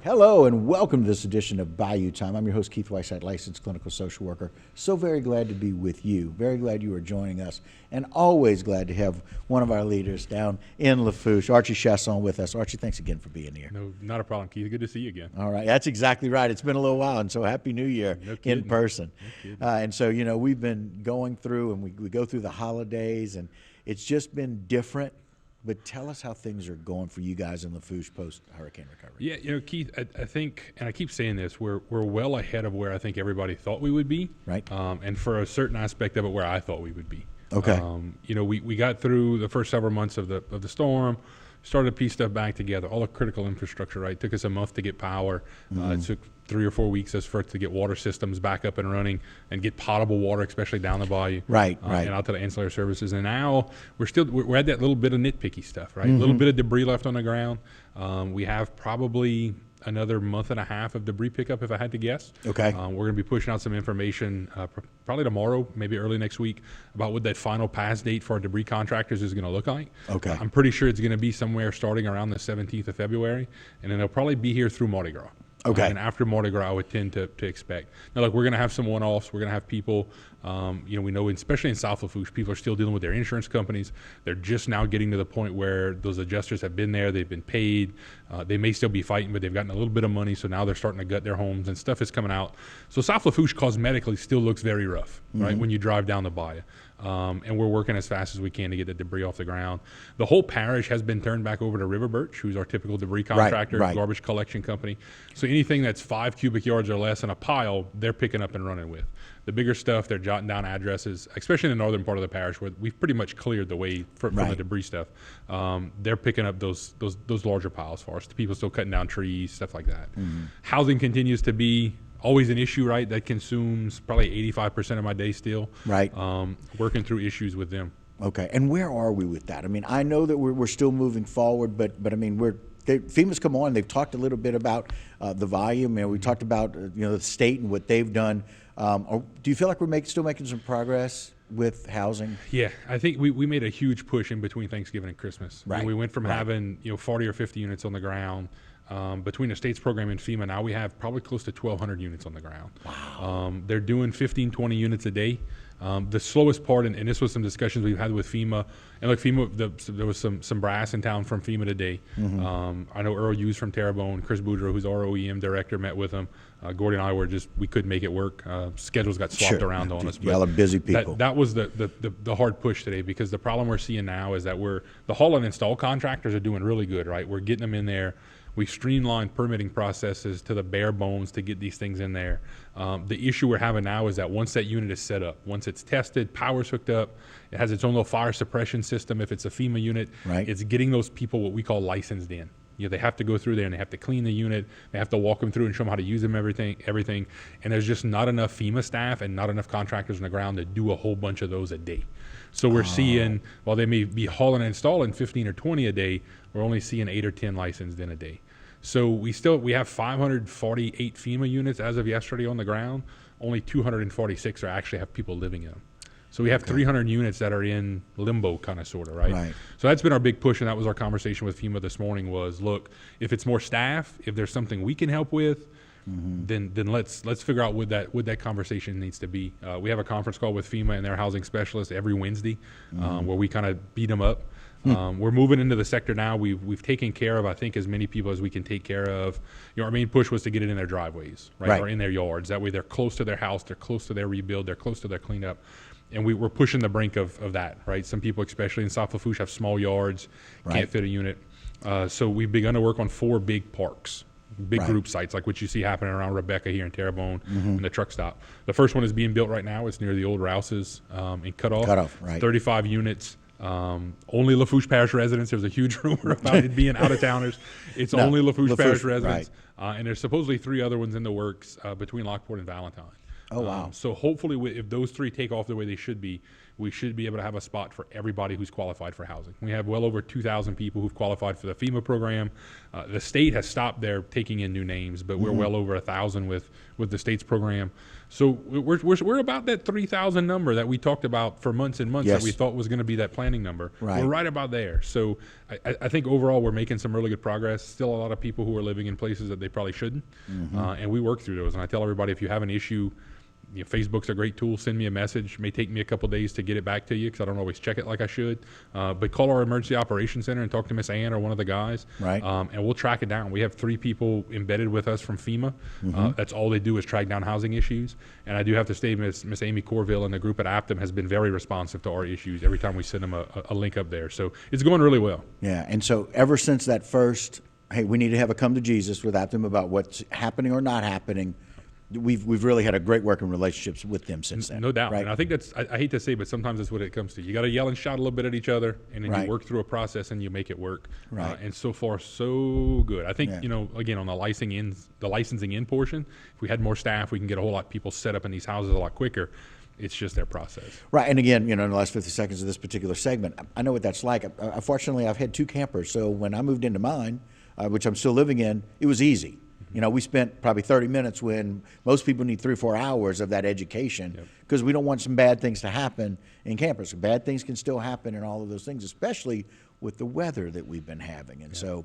Hello and welcome to this edition of Bayou Time. I'm your host, Keith Whiteside, licensed clinical social worker. So very glad to be with you. Very glad you are joining us, and always glad to have one of our leaders down in Lafourche, Archie Chaisson, with us. Archie, thanks again for being here. No, not a problem, Keith. Good to see you again. All right, that's exactly right. It's been a little while, and so Happy New Year in person. And so, you know, we've been going through, and we go through the holidays, and it's just been different. But tell us how things are going for you guys in Lafourche post-hurricane recovery. Yeah, you know, Keith, I think, and I keep saying this, we're well ahead of where I think everybody thought we would be. Right. And for a certain aspect of it, where I thought we would be. Okay. You know, we got through the first several months of the storm, started to piece stuff back together, all the critical infrastructure, right? It took us a month to get power. It took 3 or 4 weeks for us to get water systems back up and running and get potable water, especially down the bayou. Right. And out to the ancillary services. And now we're at that little bit of nitpicky stuff, right? A little bit of debris left on the ground. We have probably another month and a half of debris pickup, if I had to guess. Okay. We're going to be pushing out some information probably tomorrow, maybe early next week, about what that final pass date for our debris contractors is going to look like. Okay. I'm pretty sure it's going to be somewhere starting around the 17th of February, and then it'll probably be here through Mardi Gras. Okay. And after Mardi Gras, I would tend to expect. Now, look, we're going to have some one-offs. We're going to have people, we know, especially in South Lafourche, people are still dealing with their insurance companies. They're just now getting to the point where those adjusters have been there. They've been paid. They may still be fighting, but they've gotten a little bit of money, so now they're starting to gut their homes, and stuff is coming out. So South Lafourche cosmetically still looks very rough, right, when you drive down the bayou. And we're working as fast as we can to get the debris off the ground. The whole parish has been turned back over to River Birch, who's our typical debris contractor, garbage collection company. So anything that's 5 cubic yards or less in a pile, they're picking up and running with. The bigger stuff, they're jotting down addresses, especially in the northern part of the parish where we've pretty much cleared the way from the debris stuff. They're picking up those larger piles for us. The people still cutting down trees, stuff like that. Housing continues to be always an issue, right? That consumes probably 85% of my day still. Right. Working through issues with them. Okay. And where are we with that? I mean, I know that we're still moving forward, but I mean, FEMA's come on. They've talked a little bit about the volume, and we talked about the state and what they've done. Do you feel like we're still making some progress with housing? Yeah, I think we made a huge push in between Thanksgiving and Christmas. Right. We went from having 40 or 50 units on the ground. Between the state's program and FEMA, now we have probably close to 1,200 units on the ground. Wow. They're doing 15, 20 units a day. The slowest part, and this was some discussions we've had with FEMA, and look, FEMA, there was some brass in town from FEMA today. I know Earl Hughes from Terrebonne, Chris Boudreau, who's our OEM director, met with them. Gordy and I we couldn't make it work. Schedules got swapped around on us. Y'all are busy people. That was the hard push today, because the problem we're seeing now is that the haul and install contractors are doing really good, right? We're getting them in there. We've streamlined permitting processes to the bare bones to get these things in there. The issue we're having now is that once that unit is set up, once it's tested, power's hooked up, it has its own little fire suppression system. If it's a FEMA unit, it's getting those people what we call licensed in. They have to go through there and they have to clean the unit. They have to walk them through and show them how to use them, everything. And there's just not enough FEMA staff and not enough contractors on the ground to do a whole bunch of those a day. So we're seeing, while they may be hauling and installing 15 or 20 a day, we're only seeing 8 or 10 licensed in a day. So we have 548 FEMA units as of yesterday on the ground. Only 246 actually have people living in them. So we have 300 units that are in limbo, kind of, sort of, right? So that's been our big push, and that was our conversation with FEMA this morning was, look, if it's more staff, if there's something we can help with, then let's figure out what that conversation needs to be. We have a conference call with FEMA and their housing specialists every Wednesday where we kind of beat them up. We're moving into the sector now. We've taken care of, I think, as many people as we can take care of. Our main push was to get it in their driveways, right? Or in their yards. That way they're close to their house, they're close to their rebuild, they're close to their cleanup. And we're pushing the brink of that, right? Some people, especially in South Lafourche, have small yards, can't fit a unit. So we've begun to work on 4 big parks, big group sites, like what you see happening around Rebecca here in Terrebonne and the truck stop. The first one is being built right now. It's near the old Rouse's in Cutoff. 35 units. Only Lafourche Parish residents. There was a huge rumor about it being out-of-towners. It's only Lafourche Parish residents. And there's supposedly 3 other ones in the works between Lockport and Valentine. Oh, wow. So hopefully, if those 3 take off the way they should be, we should be able to have a spot for everybody who's qualified for housing. We have well over 2,000 people who've qualified for the FEMA program. The state has stopped there taking in new names, but we're well over 1,000 with the state's program. So we're about that 3,000 number that we talked about for months and months that we thought was going to be that planning number. Right. We're right about there. So I think overall we're making some really good progress. Still a lot of people who are living in places that they probably shouldn't, and we work through those. And I tell everybody, if you have an issue, Facebook's a great tool. Send me a message. It may take me a couple days to get it back to you because I don't always check it like I should. But call our emergency operations center and talk to Miss Ann or one of the guys. Right. And we'll track it down. We have 3 people embedded with us from FEMA. That's all they do is track down housing issues. And I do have to say, Miss Amy Corville and the group at Aptum has been very responsive to our issues every time we send them a link up there. So it's going really well. Yeah. And so ever since that first, hey, we need to have a come to Jesus with Aptum about what's happening or not happening, we've really had a great working relationships with them since then. No doubt. Right? And I think that's, I hate to say, but sometimes that's what it comes to. You got to yell and shout a little bit at each other, and then you work through a process and you make it work. Right. And so far, so good. I think, again, on the licensing in portion, if we had more staff, we can get a whole lot of people set up in these houses a lot quicker. It's just their process. Right. And again, in the last 50 seconds of this particular segment, I know what that's like. Fortunately, I've had 2 campers. So when I moved into mine, which I'm still living in, it was easy. We spent probably 30 minutes when most people need 3 or 4 hours of that education because we don't want some bad things to happen in campers. Bad things can still happen and all of those things, especially with the weather that we've been having. And so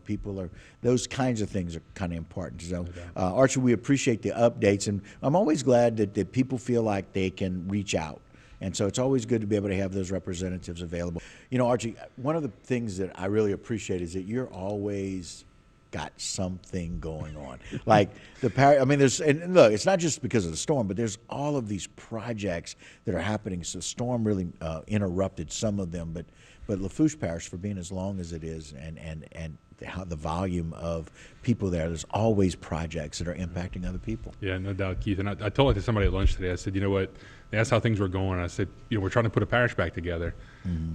those kinds of things are kind of important. So, Archie, we appreciate the updates. And I'm always glad that people feel like they can reach out. And so it's always good to be able to have those representatives available. Archie, one of the things that I really appreciate is that you're always got something going on. Like there's, and look, it's not just because of the storm, but there's all of these projects that are happening. So the storm really interrupted some of them, but Lafourche Parish, for being as long as it is, and the volume of people there's always projects that are impacting other people. Yeah, no doubt, Keith. And I told it to somebody at lunch today. I said, you know what? They asked how things were going. I said, we're trying to put a parish back together.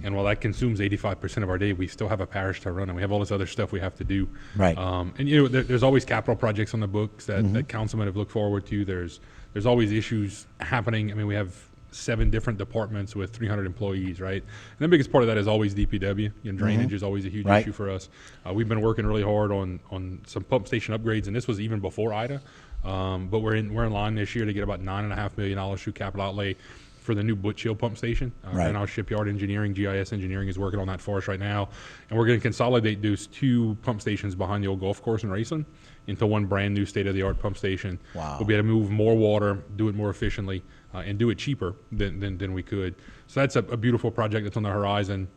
And while that consumes 85% of our day, we still have a parish to run, and we have all this other stuff we have to do. Right. And there's always capital projects on the books that councilmen have looked forward to. There's always issues happening. I mean, we have 7 different departments with 300 employees, right? And the biggest part of that is always DPW. Drainage is always a huge issue for us. We've been working really hard on some pump station upgrades, and this was even before Ida. But we're in line this year to get about $9.5 million through capital outlay for the new Butchill pump station. And our shipyard engineering, GIS engineering, is working on that for us right now. And we're going to consolidate those 2 pump stations behind the old golf course in Chaisson into one brand new state-of-the-art pump station. Wow. We'll be able to move more water, do it more efficiently, and do it cheaper than we could. So that's a beautiful project that's on the horizon.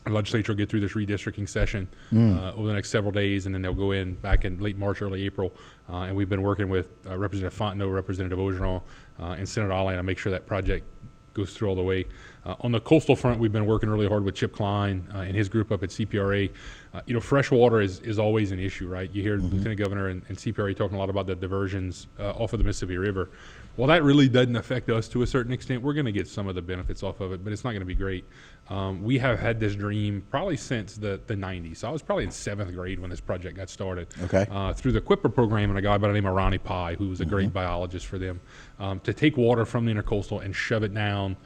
The legislature will get through this redistricting session over the next several days, and then they'll go in back in late March, early April. And we've been working with Representative Fontenot, Representative Ogeron, and Senator Alley to make sure that project goes through all the way. On the coastal front, we've been working really hard with Chip Klein and his group up at CPRA. Fresh water is always an issue, right? You hear Lieutenant Governor and CPRA talking a lot about the diversions off of the Mississippi River. Well, that really doesn't affect us to a certain extent. We're going to get some of the benefits off of it, but it's not going to be great. We have had this dream probably since the 90s. So I was probably in 7th grade when this project got started. Okay. Through the Quipper program and a guy by the name of Ronnie Pye, who was a great biologist for them, to take water from the intercoastal and shove it down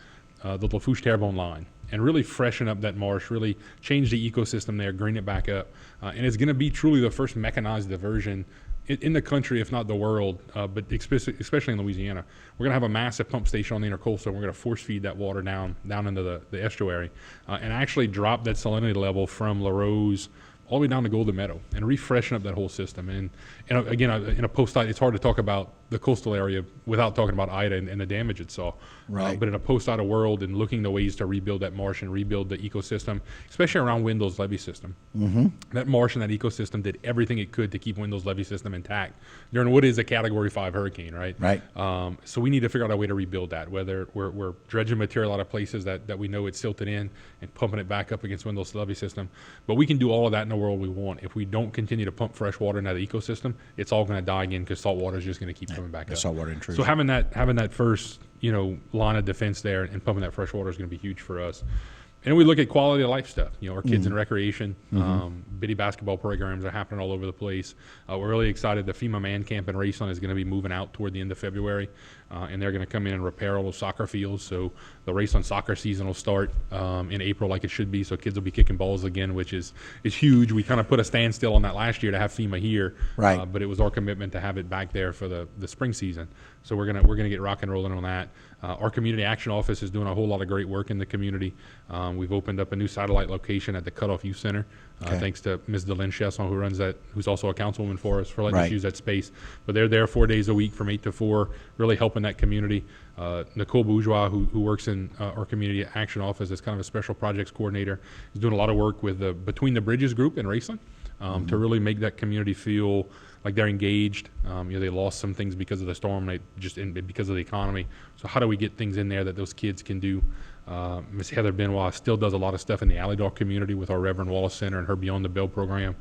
the Lafourche Terrebonne line and really freshen up that marsh, really change the ecosystem there, green it back up. And it's going to be truly the first mechanized diversion in the country, if not the world, but especially in Louisiana. We're going to have a massive pump station on the intercoastal, and we're going to force feed that water down into the estuary and actually drop that salinity level from La Rose all the way down to Golden Meadow and refreshen up that whole system. And again, in a post-Ida, it's hard to talk about the coastal area without talking about Ida and the damage it saw. Right. But in a post-Ida world and looking the ways to rebuild that marsh and rebuild the ecosystem, especially around Wendell's levee system. That marsh and that ecosystem did everything it could to keep Wendell's levee system intact during what is a Category 5 hurricane, right? Right. So we need to figure out a way to rebuild that, whether we're dredging material out of places that we know it's silted in and pumping it back up against Wendell's levee system. But we can do all of that in the world we want. If we don't continue to pump fresh water into the ecosystem, it's all going to die again because salt water is just going to keep coming back up. Saltwater intrusion. So having that first line of defense there and pumping that fresh water is going to be huge for us. And we look at quality of life stuff. Our kids in recreation, bitty basketball programs are happening all over the place. We're really excited. The FEMA Man Camp in Chaisson is going to be moving out toward the end of February. and they're going to come in and repair all those soccer fields. So the race on soccer season will start in April like it should be. So kids will be kicking balls again, which is huge. We kind of put a standstill on that last year to have FEMA here, Right. But it was our commitment to have it back there for the spring season. So we're gonna get rock and rolling on that. Our community action office is doing a whole lot of great work in the community. We've opened up a new satellite location at the Cutoff Youth Center, Okay. thanks to Ms. Delynn Chaisson, who runs that, who's also a councilwoman for us, for letting Right. us use that space. But they're there 4 days a week from 8 to 4, really helping that community. Nicole Bourgeois, who works in our community action office as kind of a special projects coordinator, is doing a lot of work with the Between the Bridges group in Raceland to really make that community feel like they're engaged. They lost some things because of the storm, because of the economy. So how do we get things in there that those kids can do? Ms. Heather Benoit still does a lot of stuff in the Alley Dog community with our Reverend Wallace Center and her Beyond the Bell program.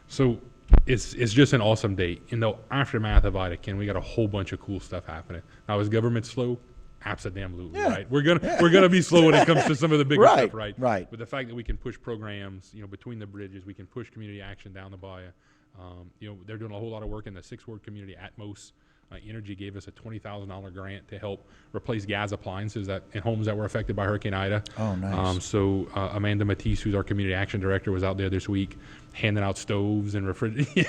So it's just an awesome day. In the aftermath of Ida, Ken, we got a whole bunch of cool stuff happening. Now, is government slow? Absolutely, Yeah. right? We're gonna be slow when it comes to some of the bigger Right, stuff, right? right. But the fact that we can push programs, Between the Bridges, we can push community action down the bayou. They're doing a whole lot of work in the 6th-ward community. Atmos Energy gave us a $20,000 grant to help replace gas appliances in homes that were affected by Hurricane Ida. Oh, nice. So Amanda Matisse, who's our community action director, was out there this week handing out stoves and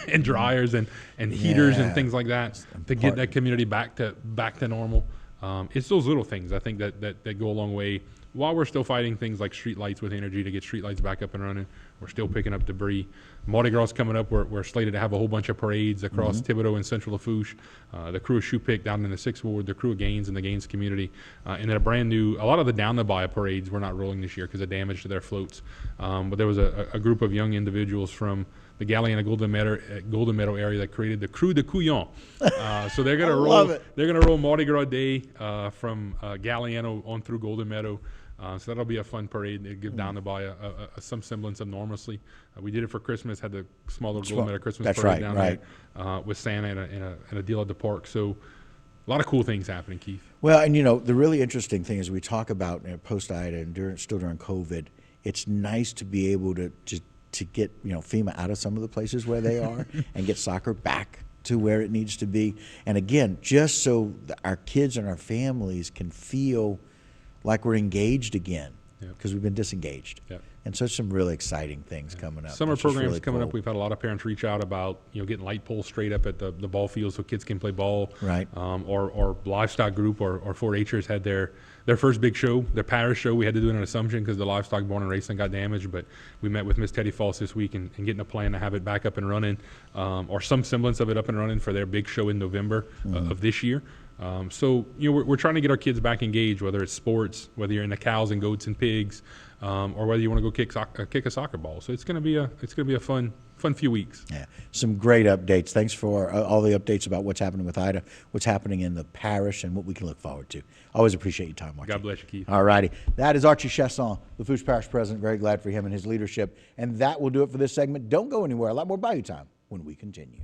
and dryers and heaters and Yeah. things like that to get that community back to normal. It's those little things, I think, that go a long way. While we're still fighting things like street lights with energy to get street lights back up and running, we're still picking up debris. Mardi Gras coming up. We're slated to have a whole bunch of parades across Thibodaux and Central Lafourche. The crew of Shoe Pick down in the 6th Ward, the crew of Gaines in the Gaines community, and then a lot of the down the bayou parades were not rolling this year because of damage to their floats. But there was a group of young individuals from the Galliana Golden Meadow area that created the Crew de Couillon. So they're gonna love it. They're gonna roll Mardi Gras Day from Galliano on through Golden Meadow. So that'll be a fun parade. It'll give down the bayou some semblance of normalcy. We did it for Christmas. Had the small little Golden Meadow Christmas That's parade right, down right. there with Santa and a deal at the park. So a lot of cool things happening, Keith. Well, and the really interesting thing is we talk about post-Ida and still during COVID, it's nice to be able to get FEMA out of some of the places where they are and get soccer back to where it needs to be. And again, just so our kids and our families can feel like we're engaged again, because we've been disengaged. Yep. And so some really exciting things coming up. Summer which is programs really coming cool. up. We've had a lot of parents reach out about getting light poles straight up at the ball field so kids can play ball. Right. Or livestock group or 4-Hers had their first big show, their Parish show. We had to do an assumption because the livestock born and racing got damaged, but we met with Miss Teddy Falls this week and getting a plan to have it back up and running, or some semblance of it up and running for their big show in November of this year. So we're trying to get our kids back engaged, whether it's sports, whether you're into cows and goats and pigs, or whether you want to go kick a soccer ball. So it's gonna be a fun few weeks. Yeah, some great updates. Thanks for all the updates about what's happening with Ida, what's happening in the parish, and what we can look forward to. Always appreciate your time, Archie. God bless you, Keith. All righty. That is Archie Chaisson, Lafourche Parish President. Very glad for him and his leadership. And that will do it for this segment. Don't go anywhere. A lot more Bayou Time when we continue.